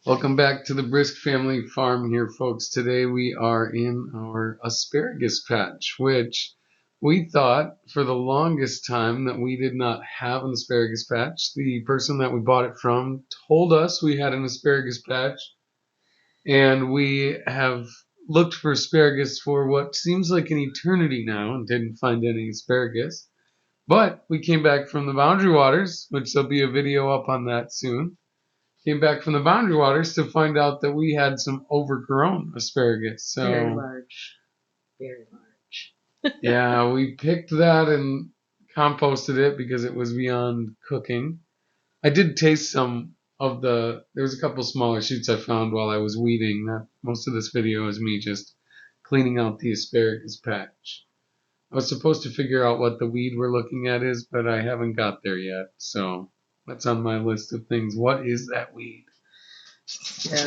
Welcome back to the Brisk Family Farm here, folks. Today we are in our asparagus patch, which we thought for the longest time that we did not have an asparagus patch. The person that we bought it from told us we had an asparagus patch, and we have looked for asparagus for what seems like an eternity now and didn't find any asparagus. But we came back from the Boundary Waters, which there'll be a video up on that soon. Came back from the Boundary Waters to find out that we had some overgrown asparagus. So very large. Very large. yeah, we picked that and composted it because it was beyond cooking. I did taste some of there was a couple smaller shoots I found while I was weeding. Most of this video is me just cleaning out the asparagus patch. I was supposed to figure out what the weed we're looking at is, but I haven't got there yet. So that's on my list of things. What is that weed? Yeah.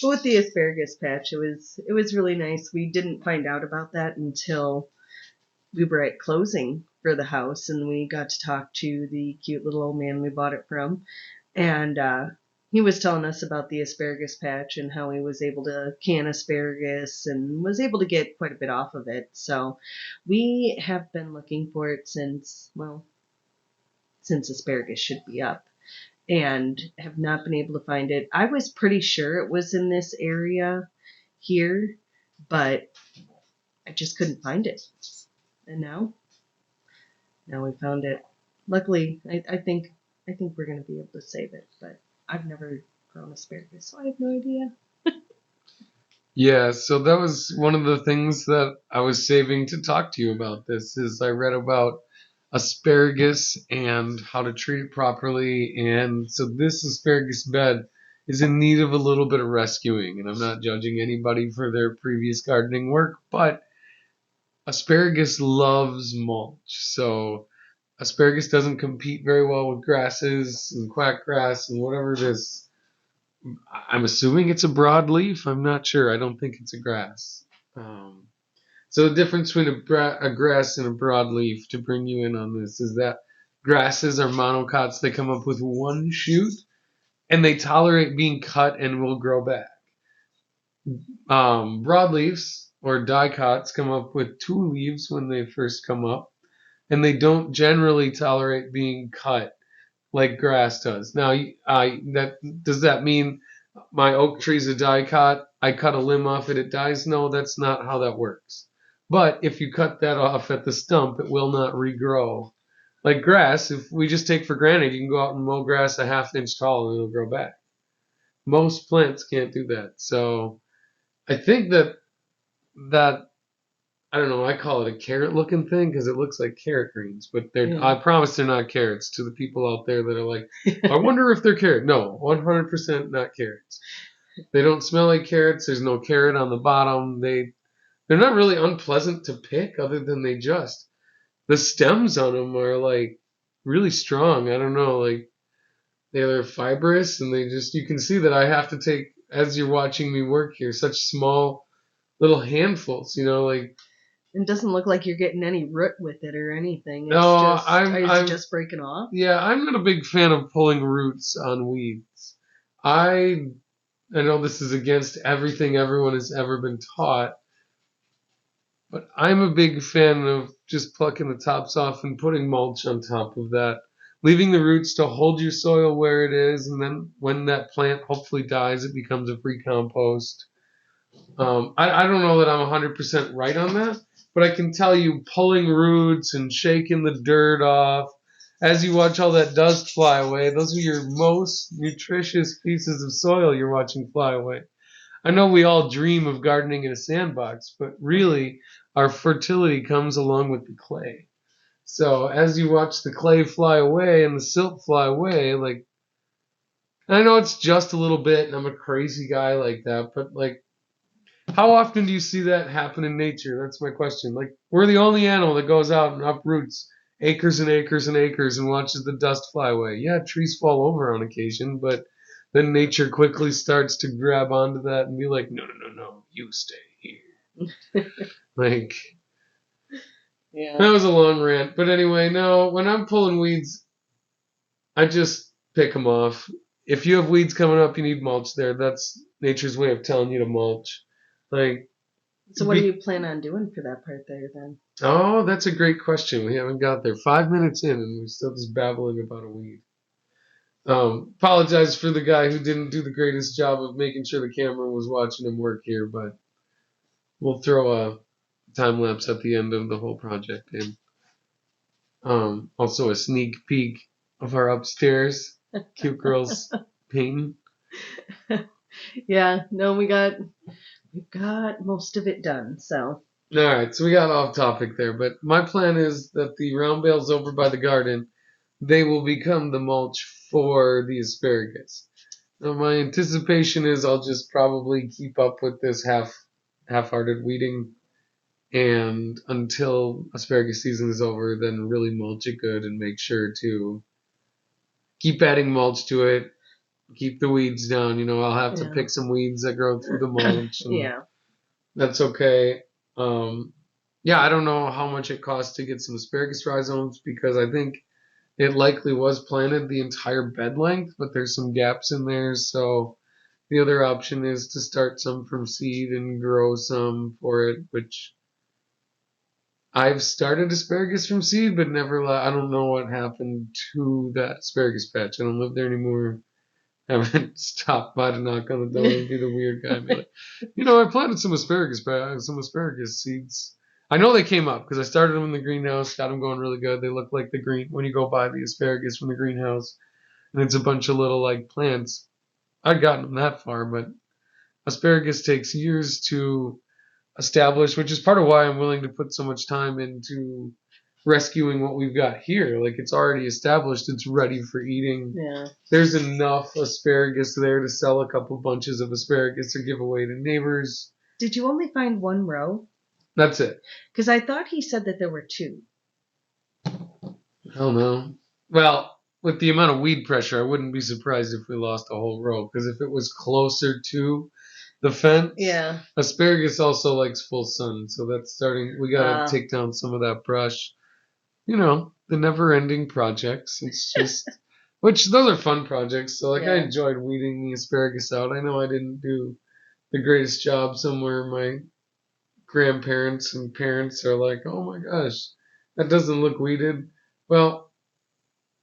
But with the asparagus patch, it was really nice. We didn't find out about that until we were at closing for the house, and we got to talk to the cute little old man we bought it from, and he was telling us about the asparagus patch and how he was able to can asparagus and was able to get quite a bit off of it. So we have been looking for it since asparagus should be up, and have not been able to find it. I was pretty sure it was in this area here, but I just couldn't find it. And now we found it. Luckily, I think we're going to be able to save it, but I've never grown asparagus, so I have no idea. Yeah, so that was one of the things that I was saving to talk to you about. This is I read about asparagus and how to treat it properly, and so this asparagus bed is in need of a little bit of rescuing, and I'm not judging anybody for their previous gardening work, but asparagus loves mulch. So asparagus doesn't compete very well with grasses and quackgrass and whatever it is. I'm assuming it's a broadleaf. I'm not sure. I don't think it's a grass. So the difference between a grass and a broadleaf, to bring you in on this, is that grasses are monocots. They come up with one shoot, and they tolerate being cut and will grow back. Broadleaves or dicots come up with two leaves when they first come up, and they don't generally tolerate being cut like grass does. Now, does that mean my oak tree's a dicot? I cut a limb off it dies? No, that's not how that works. But if you cut that off at the stump, it will not regrow. Like grass, if we just take for granted, you can go out and mow grass a half-inch tall and it'll grow back. Most plants can't do that. So I think that I don't know, I call it a carrot-looking thing because it looks like carrot greens, but I promise they're not carrots to the people out there that are like, I wonder if they're carrot. No, 100% not carrots. They don't smell like carrots. There's no carrot on the bottom. They're not really unpleasant to pick other than the stems on them are like really strong. I don't know, like they're fibrous and you can see that I have to take, as you're watching me work here, such small little handfuls, like. It doesn't look like you're getting any root with it or anything. No, I'm just breaking off. Yeah, I'm not a big fan of pulling roots on weeds. I know this is against everything everyone has ever been taught, but I'm a big fan of just plucking the tops off and putting mulch on top of that, leaving the roots to hold your soil where it is, and then when that plant hopefully dies, it becomes a free compost. I don't know that I'm 100% right on that, but I can tell you pulling roots and shaking the dirt off as you watch all that dust fly away, those are your most nutritious pieces of soil you're watching fly away. I know we all dream of gardening in a sandbox, but really our fertility comes along with the clay. So as you watch the clay fly away and the silt fly away, like, I know it's just a little bit and I'm a crazy guy like that, but like, how often do you see that happen in nature? That's my question. Like, we're the only animal that goes out and uproots acres and acres and acres and watches the dust fly away. Yeah, trees fall over on occasion, but then nature quickly starts to grab onto that and be like, no, you stay here. Like, yeah. That was a long rant. But anyway, no, when I'm pulling weeds, I just pick them off. if you have weeds coming up, you need mulch there. That's nature's way of telling you to mulch. Like, So what do you plan on doing for that part there then? oh, that's a great question. We haven't got there. 5 minutes in, and we're still just babbling about a weed. Apologize for the guy who didn't do the greatest job of making sure the camera was watching him work here, but we'll throw a time lapse at the end of the whole project in. Also a sneak peek of our upstairs. Cute girls painting. Yeah, no, we've got most of it done, so. Alright, so we got off topic there, but my plan is that the round bales over by the garden, they will become the mulch for the asparagus. Now my anticipation is I'll just probably keep up with this half-hearted weeding, and until asparagus season is over, then really mulch it good and make sure to keep adding mulch to it, keep the weeds down. I'll have to pick some weeds that grow through the mulch. And Yeah. that's okay. Yeah, I don't know how much it costs to get some asparagus rhizomes because I think it likely was planted the entire bed length, but there's some gaps in there. So the other option is to start some from seed and grow some for it, which I've started asparagus from seed, but never. I don't know what happened to that asparagus patch. I don't live there anymore. I haven't stopped by to knock on the door and be the weird guy. And be like, I planted some asparagus seeds. I know they came up because I started them in the greenhouse, got them going really good. They look like the green when you go buy the asparagus from the greenhouse, and it's a bunch of little like plants. I'd gotten them that far, but asparagus takes years to establish, which is part of why I'm willing to put so much time into rescuing what we've got here. Like it's already established, it's ready for eating. Yeah. There's enough asparagus there to sell a couple bunches of asparagus or give away to neighbors. Did you only find one row? That's it. Because I thought he said that there were two. I don't know. Well, with the amount of weed pressure, I wouldn't be surprised if we lost a whole row. Because if it was closer to the fence, yeah, asparagus also likes full sun, so that's starting. We gotta take down some of that brush. The never-ending projects. It's just, which those are fun projects. So I enjoyed weeding the asparagus out. I know I didn't do the greatest job. Somewhere my grandparents and parents are like, "Oh my gosh, that doesn't look weeded." Well,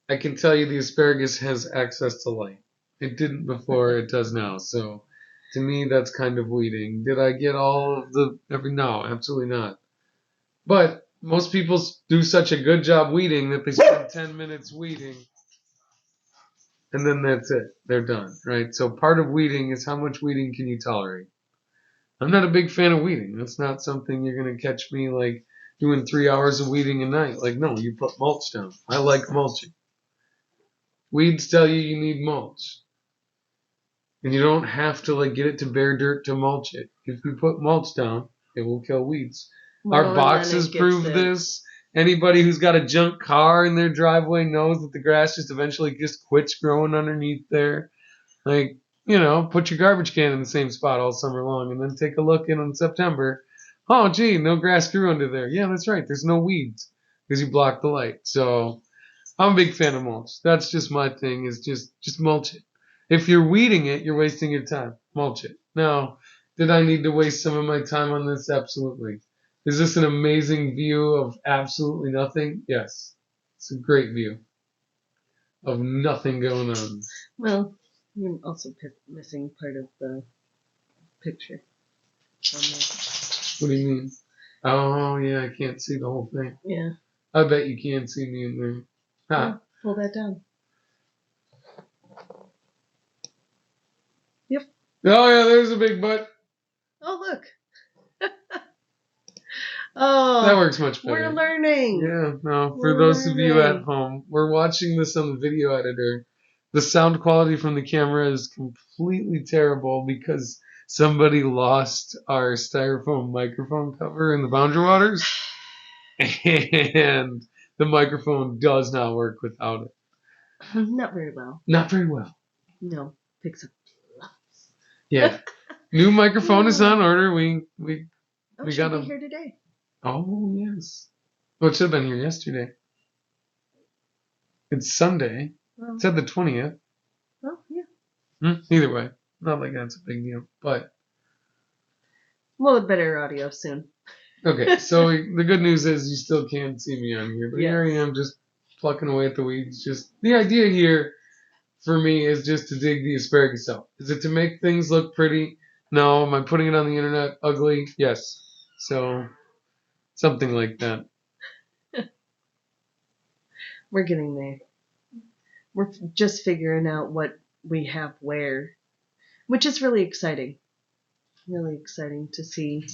I can tell you the asparagus has access to light. It didn't before. It does now. So. To me, that's kind of weeding. Did I get all of No, absolutely not. But most people do such a good job weeding that they spend 10 minutes weeding, and then that's it. They're done, right? So part of weeding is how much weeding can you tolerate? I'm not a big fan of weeding. That's not something you're going to catch me like doing 3 hours of weeding a night. Like, no, you put mulch down. I like mulching. Weeds tell you need mulch. And you don't have to get it to bare dirt to mulch it. If you put mulch down, it will kill weeds. Well, our boxes prove this. Anybody who's got a junk car in their driveway knows that the grass just eventually just quits growing underneath there. Put your garbage can in the same spot all summer long and then take a look in September. Oh, gee, no grass grew under there. Yeah, that's right. There's no weeds because you blocked the light. So I'm a big fan of mulch. That's just my thing is just mulch it. If you're weeding it, you're wasting your time. Mulch it. Now, did I need to waste some of my time on this? Absolutely. Is this an amazing view of absolutely nothing? Yes. It's a great view of nothing going on. Well, you're also missing part of the picture. What do you mean? Oh, yeah, I can't see the whole thing. Yeah. I bet you can't see me in there. Yeah, pull that down. Yep. Oh, yeah, there's a big butt. Oh, look. Oh, that works much better. We're learning. Yeah, no, for those of you at home, we're watching this on the video editor. The sound quality from the camera is completely terrible because somebody lost our styrofoam microphone cover in the Boundary Waters, and the microphone does not work without it. Not very well. Not very well. No, picks up lots. Yeah, new microphone is on order. We got be here today. Oh, yes. Well, it should have been here yesterday. It's Sunday. Well, it said the 20th. Oh, yeah. Either way, not like that's a big deal. But We'll have better audio soon. okay, so the good news is you still can't see me on here, but here I Yes. am just plucking away at the weeds. Just the idea here for me is just to dig the asparagus out. Is it to make things look pretty? No. Am I putting it on the internet ugly? Yes. So something like that. We're getting there. We're just figuring out what we have where, which is really exciting. Really exciting to see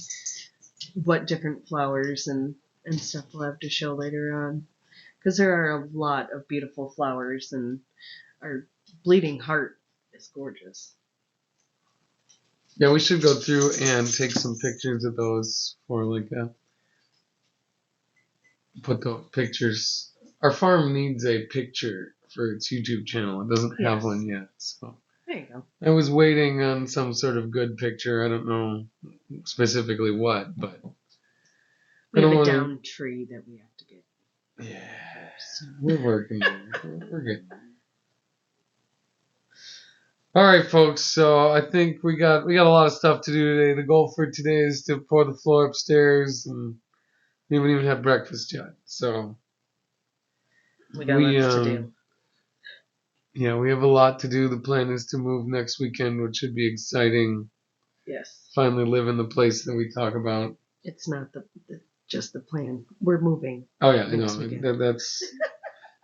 what different flowers and stuff we'll have to show later on. Because there are a lot of beautiful flowers, and our bleeding heart is gorgeous. Yeah, we should go through and take some pictures of those for like put the pictures. Our farm needs a picture for its YouTube channel. It doesn't have Yes. one yet, so There you go. I was waiting on some sort of good picture. I don't know specifically what, but We I have don't a want down tree that we have to get. to. Yeah, we're working. We're good. All right, folks. So I think we got a lot of stuff to do today. The goal for today is to pour the floor upstairs, and we haven't even had breakfast yet. So We got lots to do. yeah, we have a lot to do. The plan is to move next weekend, which should be exciting. Yes. Finally live in the place that we talk about. It's not just the plan. We're moving. Oh yeah, I next know. weekend. That's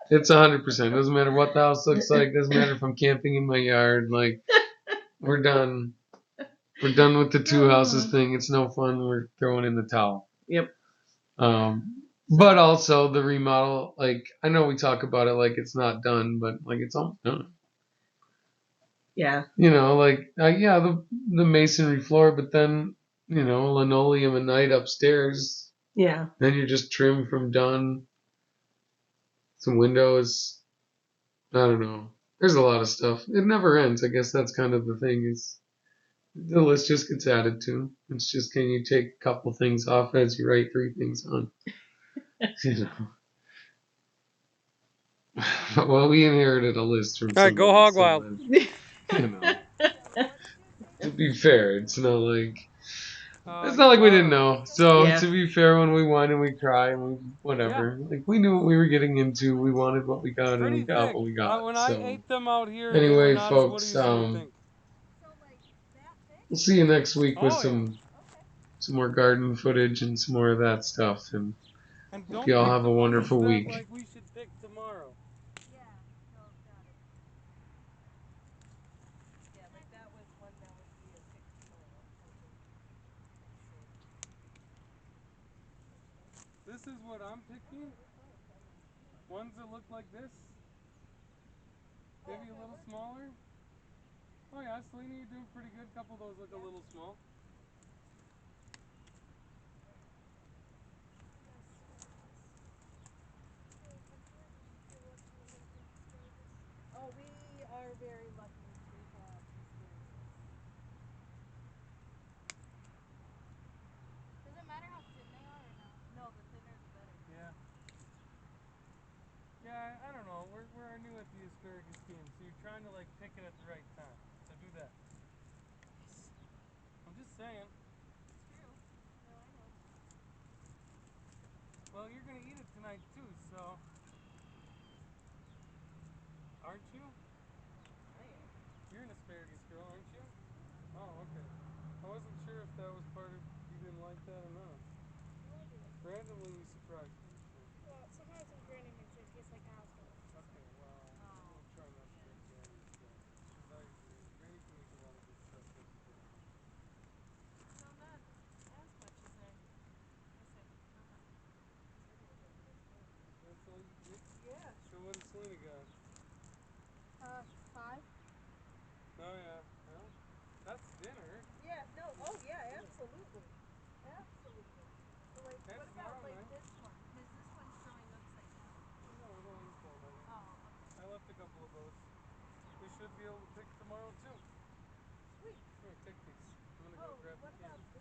it's 100%. Doesn't matter what the house looks like. Doesn't matter if I'm camping in my yard. Like we're done. We're done with the two houses thing. It's no fun. We're throwing in the towel. Yep. But also the remodel. Like I know we talk about it like it's not done, but like it's almost done. Yeah. You know, like yeah, the masonry floor, but then linoleum and night upstairs. Yeah. Then you're just trim from done. Some windows. I don't know. There's a lot of stuff. It never ends. I guess that's kind of the thing is the list just gets added to. It's just can you take a couple things off as you write 3 things on. You know. Well, we inherited a list from somebody. All right, go hog wild. You know. To be fair, it's not like You we didn't borrowed. know. So Yeah. to be fair, when we whine and we cry and we whatever, like we knew what we were getting into. We wanted what we got, and we Pretty got thick. what we got. When I So ate them out here, they were anyway, not as woody folks, as you would think. we'll see you next week with Oh yeah. some more garden footage and some more of that stuff. And And hope don't you all pick have the a ones wonderful that week. like we should pick tomorrow. This is what I'm picking. Ones that look like this. Maybe a little smaller. Oh yeah, Selena, you're doing pretty good. A couple of those look a little small. Oh, we are very lucky to have asparagus. Does it matter how thin they are or no? No, the thinner the better. Yeah. Yeah, I don't know. We're new at the asparagus game, so you're trying to like pick it at the right time. So do that. I'm just saying. It's true. No, I know. Well, you're gonna eat it tonight too, so aren't you? I am. You're an asparagus girl, aren't you? Oh, okay. I wasn't sure if that was part of you didn't like that or not. No, I do. Randomly you surprised me. So. Well, sometimes when Granny makes it, it tastes like Asparagus. Okay, well, Oh. we'll try not to make Granny upset. Because I agree. Granny can make a lot of good stuff, doesn't Granny? No, not as much as I said. That's all you get? Yeah. So what does Selena got? 5? Oh yeah. Well, that's dinner. Yeah, no, oh yeah, absolutely. Absolutely. So like, And what about tomorrow like night? this one? Because this one's showing upside down. No, it'll unfold, I think. Oh, okay. I left a couple of those. We should be able to pick tomorrow too. Sweet. Here, take these. I'm gonna go Oh, grab the what can. about